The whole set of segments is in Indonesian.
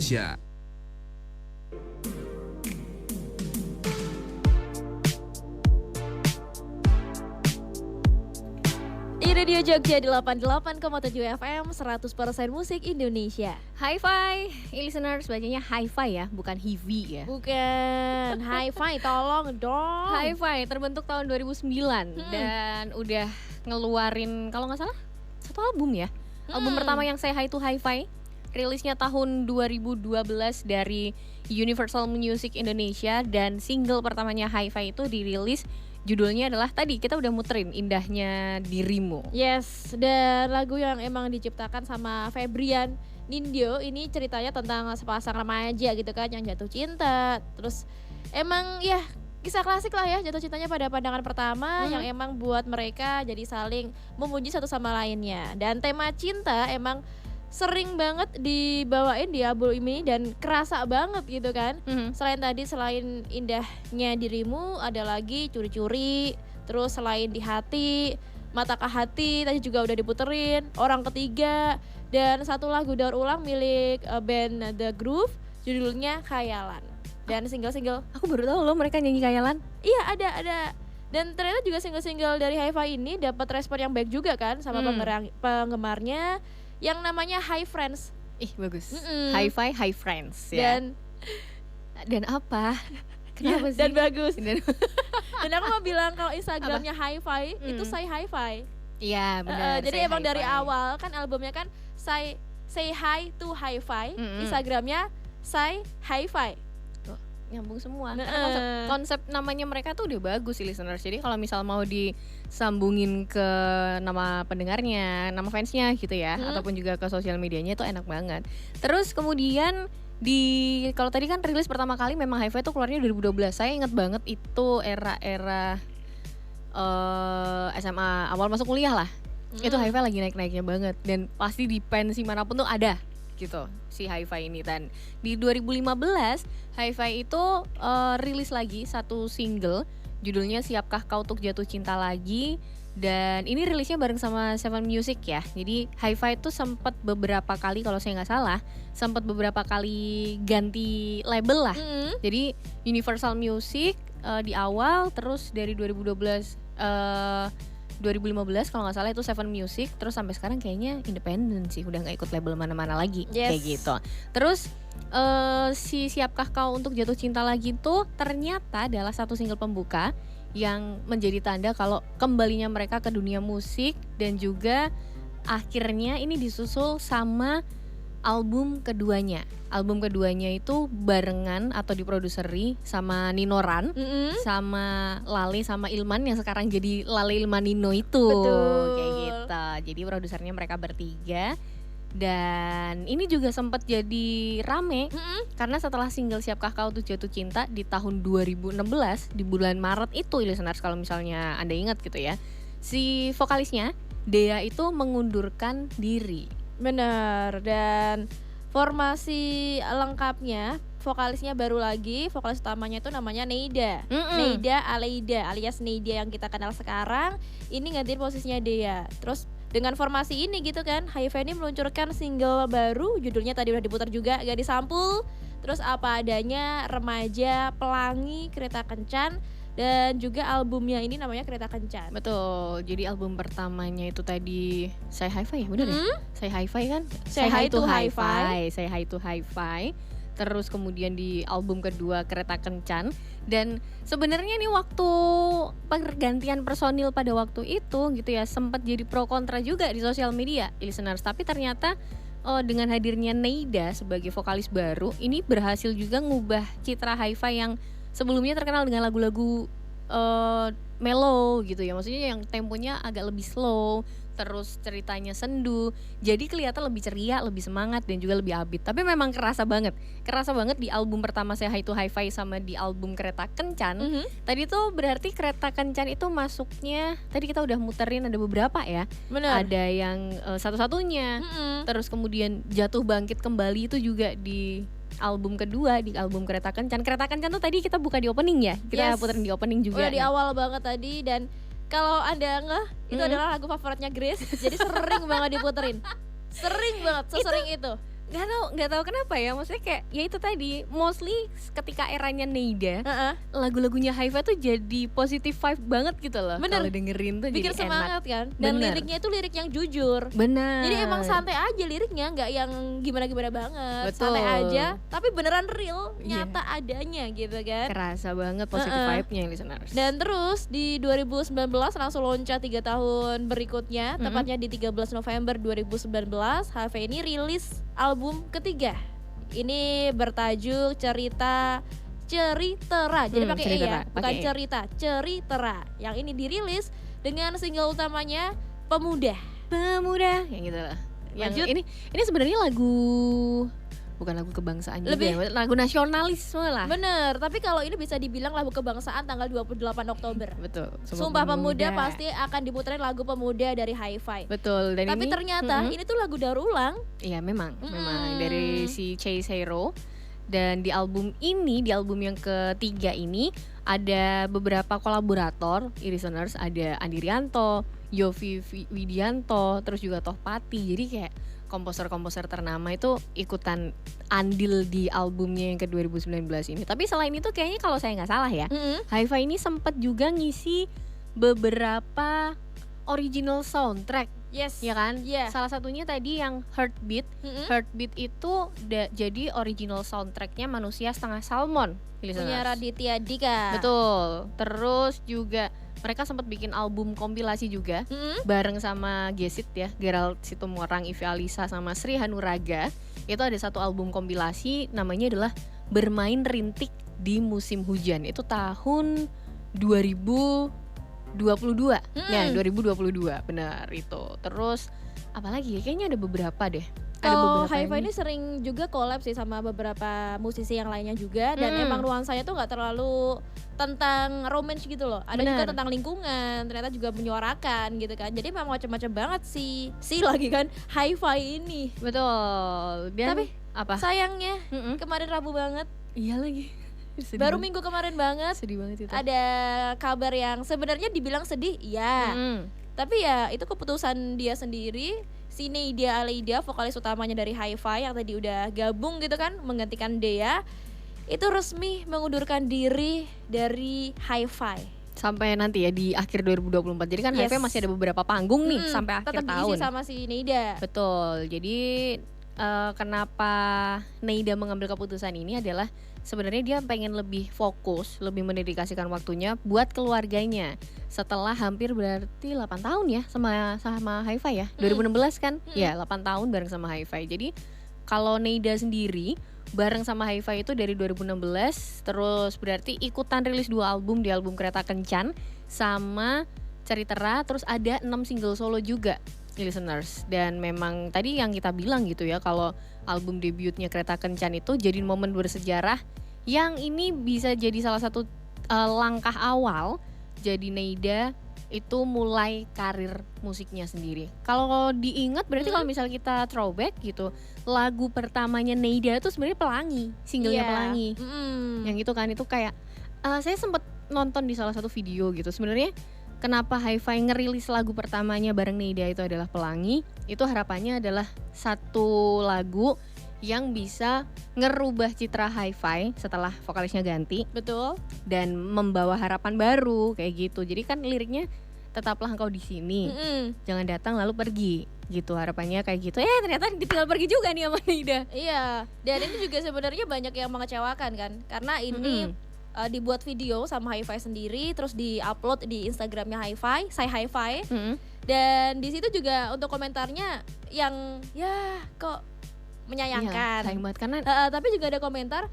Indonesia. Radio Jogja 88,7 FM 100% musik Indonesia. Hi-Fi, listeners bacanya Hi-Fi ya, bukan Hivi ya. Bukan, Hi-Fi tolong dong. Hi-Fi terbentuk tahun 2009 dan udah ngeluarin kalau nggak salah satu album ya. Album pertama yang saya Hi to Hi-Fi, rilisnya tahun 2012 dari Universal Music Indonesia, dan single pertamanya Hi-Fi itu dirilis. Judulnya adalah tadi kita udah muterin, Indahnya Dirimu. Yes, dan lagu yang emang diciptakan sama Febrian Nindyo. Ini ceritanya tentang sepasang remaja gitu kan, yang jatuh cinta. Terus emang ya kisah klasik lah ya, jatuh cintanya pada pandangan pertama, yang emang buat mereka jadi saling memuji satu sama lainnya. Dan tema cinta emang sering banget dibawain di album ini dan kerasa banget gitu kan. Selain Indahnya Dirimu, ada lagi Curi-Curi, terus selain Di Hati, Matakah Hati tadi juga udah diputerin, Orang Ketiga, dan satu lagu daur ulang milik band The Groove, judulnya Khayalan. Dan single-single, Aku baru tahu loh mereka nyanyi Khayalan. iya ada. Dan ternyata juga single-single dari Hi-Fi ini dapat respon yang baik juga kan sama penggemarnya, yang namanya Hi Friends. Ih bagus. Hi-Fi, Hi Friends ya. Dan apa? Kenapa sih? Dan bagus. Dan aku mau bilang kalau Instagramnya Hi-Fi itu Say Hi-Fi. Iya benar. Jadi emang dari awal kan albumnya kan Say Hi to Hi-Fi, Instagramnya Say Hi-Fi. Nyambung semua. Karena konsep namanya mereka tuh udah bagus sih listeners. Jadi kalau misal mau disambungin ke nama pendengarnya, nama fansnya gitu ya, ataupun juga ke sosial medianya, itu enak banget. Terus kemudian kalau tadi kan rilis pertama kali memang Hi-Fi tuh keluarnya 2012. Saya inget banget itu era SMA, awal masuk kuliah lah. Itu Hi-Fi lagi naik-naiknya banget, dan pasti di pensi manapun tuh ada gitu si Hi-Fi ini. Dan di 2015 Hi-Fi itu rilis lagi satu single, judulnya Siapkah Kau Untuk Jatuh Cinta Lagi, dan ini rilisnya bareng sama Seven Music ya. Jadi Hi-Fi itu sempat beberapa kali, kalau saya nggak salah, sempat beberapa kali ganti label lah. Jadi Universal Music di awal, terus dari 2015 kalau nggak salah itu Seven Music, terus sampai sekarang kayaknya independen sih, udah nggak ikut label mana-mana lagi. Kayak gitu. Terus si Siapkah Kau Untuk Jatuh Cinta Lagi itu ternyata adalah satu single pembuka yang menjadi tanda kalau kembalinya mereka ke dunia musik, dan juga akhirnya ini disusul sama album keduanya. Album keduanya itu barengan atau diproduseri sama Nino Ran, sama Lale sama Ilman yang sekarang jadi Lale Ilman Nino itu. Betul. Kayak gitu. Jadi produsernya mereka bertiga. Dan ini juga sempat jadi rame karena setelah single Siapkah Kau Untuk Jatuh Cinta di tahun 2016, di bulan Maret itu, listeners kalau misalnya Anda ingat gitu ya, si vokalisnya Dea itu mengundurkan diri. Bener. Dan formasi lengkapnya, vokalisnya baru lagi, vokalis utamanya itu namanya Neida. Neida Aleida alias Neida yang kita kenal sekarang, ini gantiin posisinya Dea. Terus dengan formasi ini gitu kan, Hi-Fi ini meluncurkan single baru, judulnya tadi udah diputar juga, Gadis Sampul, terus Apa Adanya, Remaja, Pelangi, Kereta Kencan, dan juga albumnya ini namanya Kereta Kencan. Betul. Jadi album pertamanya itu tadi Say Hi-Fi ya, bener ya? Say Hi-Fi kan? Say Hi to Hi-Fi. Say Hi to Hi-Fi. Terus kemudian di album kedua Kereta Kencan. Dan sebenarnya nih waktu pergantian personil pada waktu itu gitu ya, sempat jadi pro kontra juga di sosial media, listeners. Tapi ternyata dengan hadirnya Neida sebagai vokalis baru, ini berhasil juga ngubah citra Hi-Fi yang sebelumnya terkenal dengan lagu-lagu mellow gitu ya. Maksudnya yang temponya agak lebih slow, terus ceritanya sendu, jadi kelihatan lebih ceria, lebih semangat, dan juga lebih upbeat. Tapi memang kerasa banget di album pertama saya Hi to Hi-Fi sama di album Kereta Kencan. Tadi tuh berarti Kereta Kencan itu masuknya, tadi kita udah muterin ada beberapa ya. Bener. Ada yang satu-satunya, terus kemudian Jatuh Bangkit Kembali itu juga di album kedua, di album Kereta Kencan. Kereta Kencan tuh tadi kita buka di opening ya, kita puterin di opening juga. Udah di awal banget tadi. Dan kalau Anda itu adalah lagu favoritnya Grace, jadi sering banget diputerin. Sering banget, sesering itu. nggak tahu kenapa ya, maksudnya kayak ya itu tadi mostly ketika eranya Neida lagu-lagunya Haifa tuh jadi positive vibe banget gitu loh. Bener. Kalau dengerin tuh bikin jadi semangat enak. kan, dan Bener. liriknya itu lirik yang jujur. Benar. Jadi emang santai aja liriknya, nggak yang gimana-gimana banget. Betul. Santai aja, tapi beneran real, Iya. nyata adanya gitu kan. Kerasa banget positive vibe-nya listeners. Dan terus di 2019 langsung loncat 3 tahun berikutnya, tepatnya di 13 November 2019, HV ini rilis album ketiga. Ini bertajuk Ceritera. Jadi pakai E Ceritera, ya, bukan pakai E. cerita, Ceritera. Yang ini dirilis dengan single utamanya Pemuda. Yang gitu lah. Yang Lanjut. ini sebenarnya lagu bukan lagu kebangsaan Lebih- juga ya, lagu nasionalisme lah. Bener, tapi kalau ini bisa dibilang lagu kebangsaan tanggal 28 Oktober. Betul. Sumpah Pemuda pasti akan diputerin lagu Pemuda dari Hi-Fi. Betul. Dan Tapi ini, ternyata ini tuh lagu daur ulang. iya memang dari si Chase Hero. Dan di album yang ketiga ini ada beberapa kolaborator, listeners, ada Andi Rianto, Yofi Widianto, terus juga Tohpati. Jadi kayak komposer-komposer ternama itu ikutan andil di albumnya yang ke 2019 ini. Tapi selain itu kayaknya kalau saya nggak salah ya, Hi-Fi ini sempat juga ngisi beberapa original soundtrack. Yes. Ya kan? Iya. Salah satunya tadi yang Heartbeat. Heartbeat itu jadi original soundtracknya Manusia Setengah Salmon. Punya Raditya Dika. Betul. Terus juga mereka sempat bikin album kompilasi juga bareng sama Gesit ya, Gerald Situmorang, Ivi Alisa sama Sri Hanuraga. Itu ada satu album kompilasi namanya adalah Bermain Rintik di Musim Hujan. Itu tahun 2022. Ya, 2022 benar itu. Terus apalagi ya? Kayaknya ada beberapa deh. Kalau Hi-Fi ini sering juga collab sih sama beberapa musisi yang lainnya juga, dan emang nuansanya tuh nggak terlalu tentang romance gitu loh. Ada juga tentang lingkungan, ternyata juga menyuarakan gitu kan. Jadi memang macam-macam banget sih lagi kan Hi-Fi ini. Betul. Dan Tapi apa? sayangnya kemarin Rabu banget. Iya lagi. Baru minggu kemarin banget. Sedih banget itu. Ada kabar yang sebenarnya dibilang sedih, ya. Tapi ya itu keputusan dia sendiri. Si Neida Aleida, vokalis utamanya dari Hi-Fi yang tadi udah gabung gitu kan, menggantikan Dea, itu resmi mengundurkan diri dari Hi-Fi. Sampai nanti ya di akhir 2024. Jadi kan Hi-Fi masih ada beberapa panggung nih sampai akhir tetap tahun. diisi sama si Neida. Betul. Jadi kenapa Neida mengambil keputusan ini adalah sebenarnya dia pengen lebih fokus, lebih mendedikasikan waktunya buat keluarganya. Setelah hampir berarti 8 tahun ya sama Hi-Fi ya. 2016 kan? Ya, 8 tahun bareng sama Hi-Fi. Jadi kalau Neida sendiri bareng sama Hi-Fi itu dari 2016, terus berarti ikutan rilis 2 album, di album Kereta Kencan sama Ceritera, terus ada 6 single solo juga, listeners. Dan memang tadi yang kita bilang gitu ya, kalau album debutnya Kereta Kencan itu jadi momen bersejarah yang ini bisa jadi salah satu langkah awal jadi Neida itu mulai karir musiknya sendiri. Kalau diingat berarti kalau misalnya kita throwback gitu, lagu pertamanya Neida itu sebenarnya Pelangi, singlenya Pelangi. Yang itu kan itu kayak saya sempat nonton di salah satu video gitu. Sebenarnya kenapa Hi-Fi ngerilis lagu pertamanya bareng Neida itu adalah Pelangi, itu harapannya adalah satu lagu yang bisa ngerubah citra Hi-Fi setelah vokalisnya ganti. Betul. Dan membawa harapan baru kayak gitu. Jadi kan liriknya tetaplah engkau di sini, jangan datang lalu pergi gitu, harapannya kayak gitu. Ternyata ditinggal pergi juga nih sama Neida. Iya. Dan ini juga sebenarnya banyak yang mengecewakan kan, karena ini dibuat video sama Hi-Fi sendiri, terus diupload di Instagramnya Hi-Fi, Say Hi-Fi. Dan di situ juga untuk komentarnya yang ya kok menyayangkan. Sayang banget karena tapi juga ada komentar,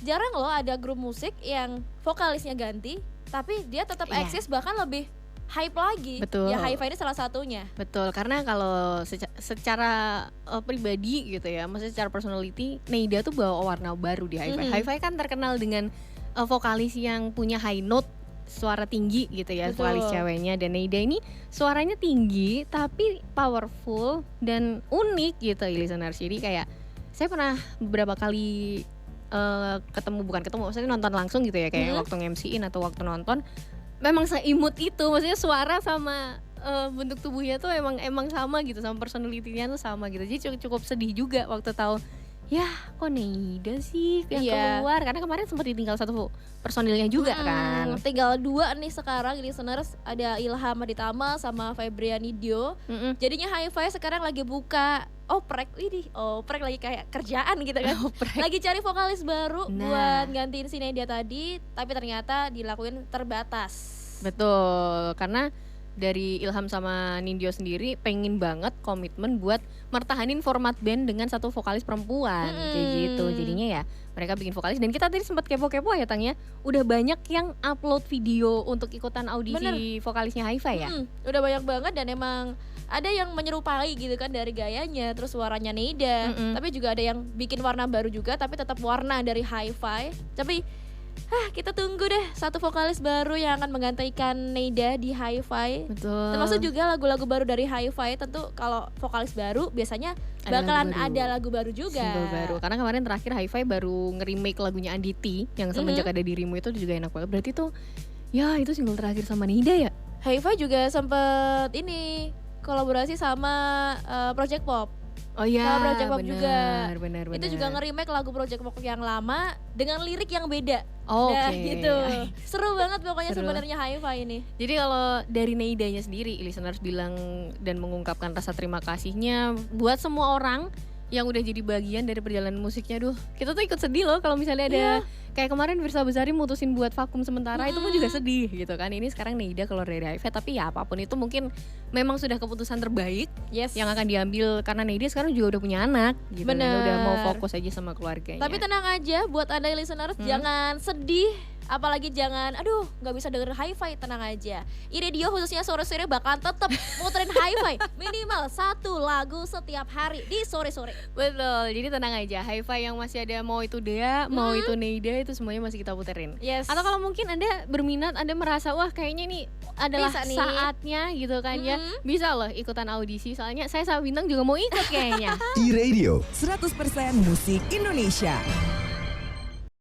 jarang loh ada grup musik yang vokalisnya ganti, tapi dia tetap eksis bahkan lebih hype lagi. Betul. Ya Hi-Fi ini salah satunya. Betul, karena kalau secara pribadi gitu ya, maksudnya secara personality, Neida tuh bawa warna baru di Hi-Fi. Hi-Fi kan terkenal dengan vokalis yang punya high note, suara tinggi gitu ya. Betul. Vokalis ceweknya, dan Neida ini suaranya tinggi tapi powerful dan unik gitu, listeners. Jadi kayak saya pernah beberapa kali bukan ketemu, maksudnya nonton langsung gitu ya, kayak waktu nge-MC-in atau waktu nonton, memang seimut itu, maksudnya suara sama bentuk tubuhnya tuh emang sama gitu, sama personality-nya tuh sama gitu. Jadi cukup sedih juga waktu tahu ya kok Neida sih yang Iya. keluar, karena kemarin sempat ditinggal satu personilnya juga kan. Tinggal 2 nih sekarang listeners, ada Ilham Aditama sama Febrian Nidyo. Mm-mm. Jadinya Hi-Fi sekarang lagi buka oprek, oprek lagi kayak kerjaan gitu kan. Oprek. Lagi cari vokalis baru Nah. buat gantiin si Neida tadi, tapi ternyata dilakuin terbatas. Betul, karena dari Ilham sama Nindyo sendiri pengen banget komitmen buat mertahanin format band dengan satu vokalis perempuan kayak gitu. Jadinya ya mereka bikin vokalis, dan kita tadi sempat kepo-kepo ya Tang ya. Udah banyak yang upload video untuk ikutan audisi vokalisnya Hi-Fi ya. Udah banyak banget, dan emang ada yang menyerupai gitu kan dari gayanya, terus suaranya Neida. Tapi juga ada yang bikin warna baru juga, tapi tetap warna dari Hi-Fi. Tapi kita tunggu deh satu vokalis baru yang akan menggantikan Neida di Hi-Fi. Betul. Termasuk juga lagu-lagu baru dari Hi-Fi. Tentu kalau vokalis baru biasanya Ada bakalan lagu baru. ada lagu baru juga. Single baru. Karena kemarin terakhir Hi-Fi baru nge-remake lagunya Anditi yang Semenjak Ada Dirimu, itu juga enak banget. Berarti tuh ya itu single terakhir sama Neida ya. Hi-Fi juga sempet ini kolaborasi sama Project Pop. Oh iya, Sama Project Pop juga. benar. Itu juga nge-remake lagu Project Pop yang lama dengan lirik yang beda. Oke. Nah, gitu. Seru banget pokoknya Seru. sebenarnya Hi-Fi ini. Jadi kalau dari Neidanya sendiri, listeners bilang dan mengungkapkan rasa terima kasihnya buat semua orang yang udah jadi bagian dari perjalanan musiknya. Duh, kita tuh ikut sedih loh kalau misalnya ada kayak kemarin Firsa Besari mutusin buat vakum sementara, itu pun juga sedih gitu kan. Ini sekarang Neida keluar dari Hi-Fi, tapi ya apapun itu mungkin memang sudah keputusan terbaik yang akan diambil, karena Neida sekarang juga udah punya anak gitu. Bener. Kan, udah mau fokus aja sama keluarganya. Tapi tenang aja buat Anda listeners, jangan sedih. Apalagi jangan, aduh gak bisa dengerin Hi-Fi, tenang aja. iRadio khususnya sore-sore bakalan tetap muterin Hi-Fi minimal 1 lagu setiap hari di sore-sore. Betul, jadi tenang aja. Hi-Fi yang masih ada, mau itu Dea, mau itu Neida, itu semuanya masih kita puterin. Yes. Atau kalau mungkin Anda berminat, Anda merasa wah kayaknya ini adalah Bisa nih. saatnya gitu kan ya, bisa loh ikutan audisi. Soalnya saya sama Bintang juga mau ikut kayaknya. iRadio 100% musik Indonesia.